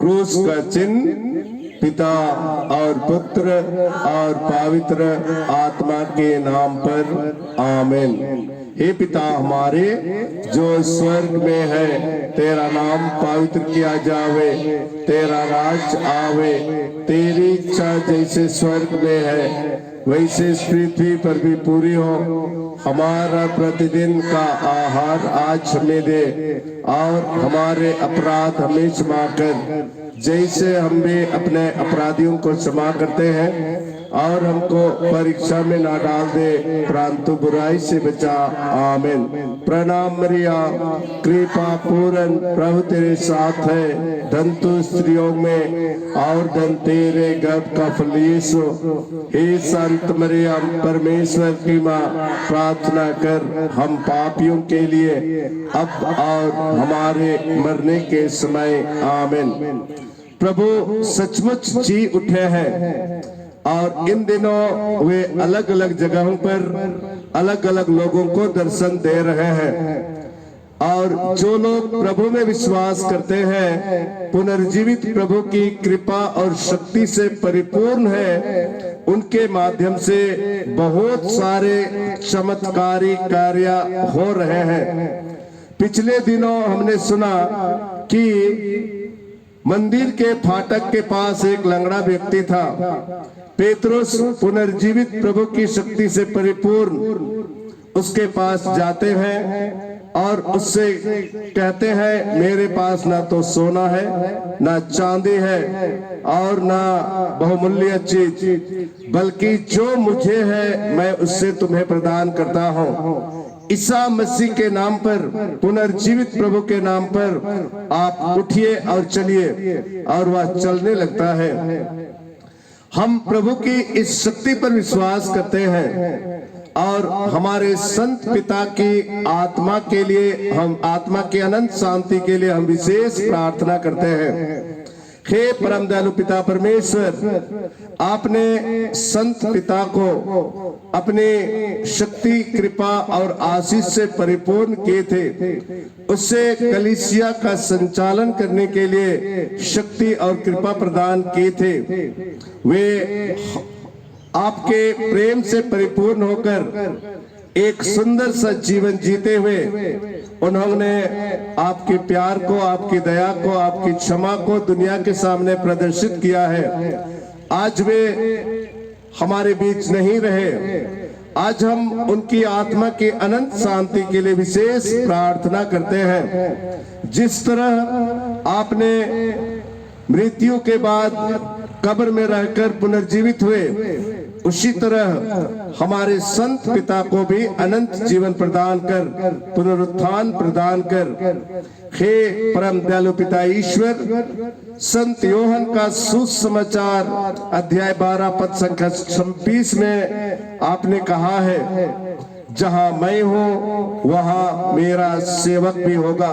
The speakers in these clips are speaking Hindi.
क्रूस का चिन्ह पिता और पुत्र और पवित्र आत्मा के नाम पर आमीन। हे पिता हमारे जो स्वर्ग में है, तेरा नाम पवित्र किया जावे, तेरा राज आवे, तेरी इच्छा जैसे स्वर्ग में है वैसे इस पृथ्वी पर भी पूरी हो। हमारा प्रतिदिन का आहार आज हमें दे और हमारे अपराध हमें क्षमा कर जैसे हम भी अपने अपराधियों को क्षमा करते हैं, और हमको परीक्षा में ना डाल दे परंतु बुराई से बचा। आमीन। प्रणाम मरिया, कृपा पूर्ण प्रभु तेरे साथ है, धन तू स्त्रियों में और धन तेरे गर्भ का फल यीशु। हे संत मरिया परमेश्वर की माँ, प्रार्थना कर हम पापियों के लिए अब और हमारे मरने के समय। आमीन। प्रभु सचमुच जी उठे हैं और इन दिनों वे अलग अलग जगहों पर अलग अलग लोगों को दर्शन दे रहे हैं, और जो लोग प्रभु में विश्वास करते हैं, पुनर्जीवित प्रभु की कृपा और शक्ति से परिपूर्ण है, उनके माध्यम से बहुत सारे चमत्कारी कार्य हो रहे हैं। पिछले दिनों हमने सुना कि मंदिर के फाटक के पास एक लंगड़ा व्यक्ति था। पेतरुस पुनर्जीवित प्रभु की शक्ति से परिपूर्ण उसके पास जाते हैं और उससे कहते हैं, मेरे पास ना तो सोना है, ना चांदी है और ना बहुमूल्य चीज, बल्कि जो मुझे है मैं उससे तुम्हें प्रदान करता हूँ। ईसा मसीह के नाम पर, पुनर्जीवित प्रभु के नाम पर आप उठिए और चलिए। और वह चलने लगता है। हम प्रभु की इस शक्ति पर विश्वास करते हैं और हमारे संत पिता की आत्मा के लिए, हम आत्मा की अनंत शांति के लिए हम विशेष प्रार्थना करते हैं। हे परम दयालु पिता परमेश्वर, आपने संत पिता को अपने शक्ति, कृपा और आशीष से परिपूर्ण किए थे। उससे कलीसिया का संचालन करने के लिए शक्ति और कृपा प्रदान किए थे। वे आपके प्रेम से परिपूर्ण होकर एक सुंदर सा जीवन जीते हुए उन्होंने आपके प्यार को, आपकी दया को, आपकी क्षमा को दुनिया के सामने प्रदर्शित किया है। आज वे हमारे बीच नहीं रहे। आज हम उनकी आत्मा की अनंत शांति के लिए विशेष प्रार्थना करते हैं। जिस तरह आपने मृत्यु के बाद कब्र में रहकर पुनर्जीवित हुए, उसी तरह हमारे संत पिता को भी अनंत जीवन प्रदान कर, पुनरुत्थान प्रदान कर। हे परम दयालु पिता ईश्वर, संत योहन का सुसमाचार अध्याय 12 पद संख्या 26 में आपने कहा है, जहां मैं हूं वहां मेरा सेवक भी होगा।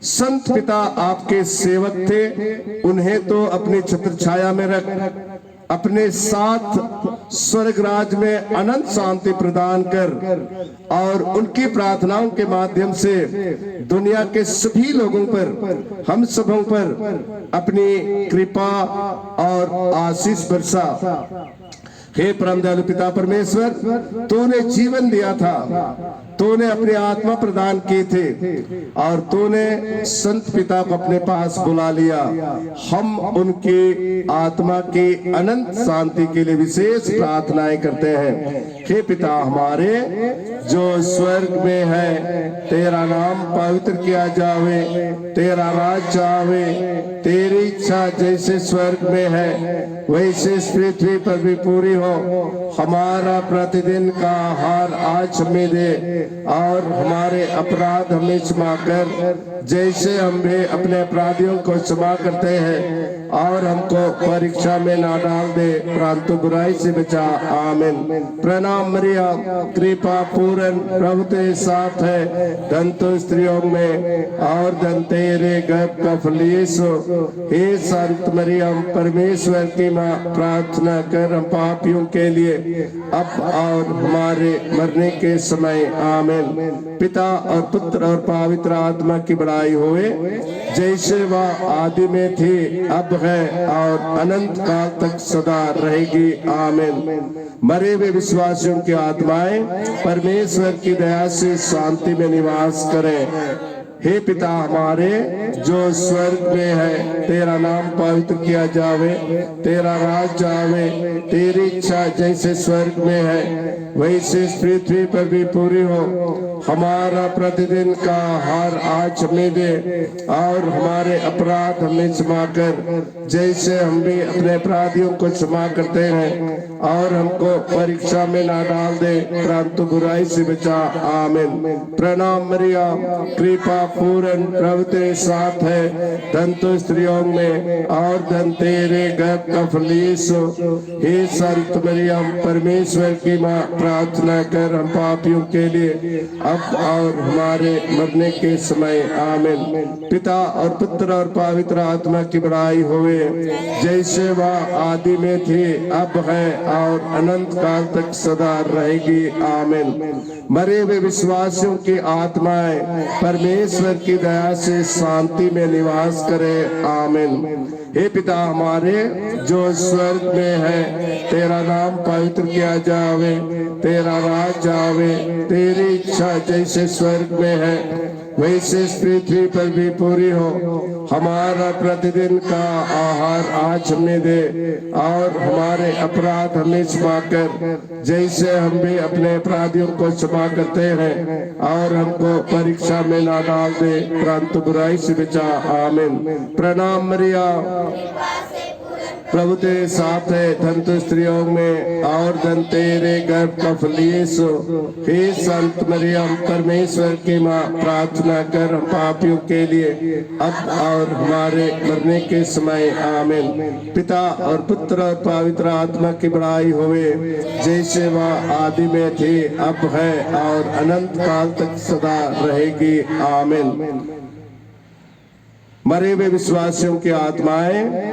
संत पिता आपके सेवक थे, उन्हें तो अपनी छत्र छाया में रख अपने साथ स्वर्ग राज में अनंत शांति प्रदान कर, और उनकी प्रार्थनाओं के माध्यम से दुनिया के सभी लोगों पर, हम सबों पर अपनी कृपा और आशीष बरसा। हे परम दयालु पिता परमेश्वर, तूने जीवन दिया था, तूने अपनी आत्मा प्रदान की थी और तूने संत पिता को अपने पास बुला लिया। हम उनकी आत्मा की अनंत शांति के लिए विशेष प्रार्थनाएं करते हैं। हे पिता हमारे जो स्वर्ग में है, तेरा नाम पवित्र किया जावे, तेरा राज आवे, तेरी इच्छा जैसे स्वर्ग में है वैसे इस पृथ्वी पर भी पूरी हो। हमारा प्रतिदिन का आहार आज हमें दे और हमारे अपराध हमें क्षमा कर जैसे हम भी अपने अपराधियों को क्षमा करते हैं, और हमको परीक्षा में ना डाल दे, परंतु बुराई से बचा। आमीन। प्रणाम मरियम, कृपा पूर्ण, प्रभु तेरे साथ है, धन तो स्त्रियों में और धन तेरे गर्भ का फल यीशु। हे संत मरियम, परमेश्वर की माँ, प्रार्थना कर हम पापियों के लिए अब और हमारे मरने के समय। आमीन। पिता और पुत्र और पवित्र आत्मा की बड़ाई होवे, जैसे वह आदि में थी, अब है और अनंत काल तक सदा रहेगी। आमीन। मरे हुए विश्वासियों की आत्माएं परमेश्वर की दया से शांति में निवास करें। हे पिता हमारे जो स्वर्ग में है, तेरा नाम पवित्र किया जावे, तेरा राज आवे, तेरी इच्छा जैसे स्वर्ग में है वैसे इस पृथ्वी पर भी पूरी हो। हमारा प्रतिदिन का आहार आज हमें दे और हमारे अपराध हमें क्षमा कर, जैसे हम भी अपने अपराधियों को क्षमा करते हैं, और हमको परीक्षा में ना डाल दे, परंतु बुराई से बचा। आमीन। प्रणाम मरियम, कृपा पूर्ण, प्रभु तेरे साथ है, धन तो स्त्रियों में और धन तेरे गर्भ का फल यीशु। हे संत मरियम, परमेश्वर की माँ, प्रार्थना कर हम पापियों के लिए अब और हमारे मरने के समय। आमीन। पिता और पुत्र और पवित्र आत्मा की बड़ाई होवे, जैसे वह आदि में थी, अब है और अनंत काल तक सदा रहेगी। आमीन। मरे हुए विश्वासियों की आत्माएं परमेश्वर की दया से शांति में निवास करे। आमीन। हे पिता हमारे जो स्वर्ग में है, तेरा नाम पवित्र किया जावे, तेरा राज आवे, तेरी इच्छा जैसे स्वर्ग में है वैसे इस पृथ्वी पर भी पूरी हो। हमारा प्रतिदिन का आहार आज हमें दे और हमारे अपराध हमें क्षमा कर, जैसे हम भी अपने अपराधियों को क्षमा करते हैं, और हमको परीक्षा में ना डाल दे, परंतु बुराई से बचा। आमीन। प्रणाम मरिया, प्रभु तेरे साथ है, धन तो स्त्रियों में और धन तेरे गर्भ का फल यीशु। हे संत मरियम, परमेश्वर की माँ, प्रार्थना कर हम पापियों के लिए अब और हमारे मरने के समय। आमीन। पिता और पुत्र और पवित्र आत्मा की बड़ाई होवे, जैसे वह आदि में थी, अब है और अनंत काल तक सदा रहेगी। आमीन। मरे हुए विश्वासियों की आत्माएं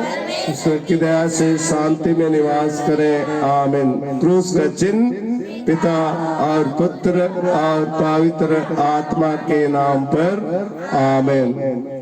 ईश्वर की दया से शांति में निवास करें। आमीन। क्रूस का चिन्ह पिता और पुत्र और पवित्र आत्मा के नाम पर। आमीन।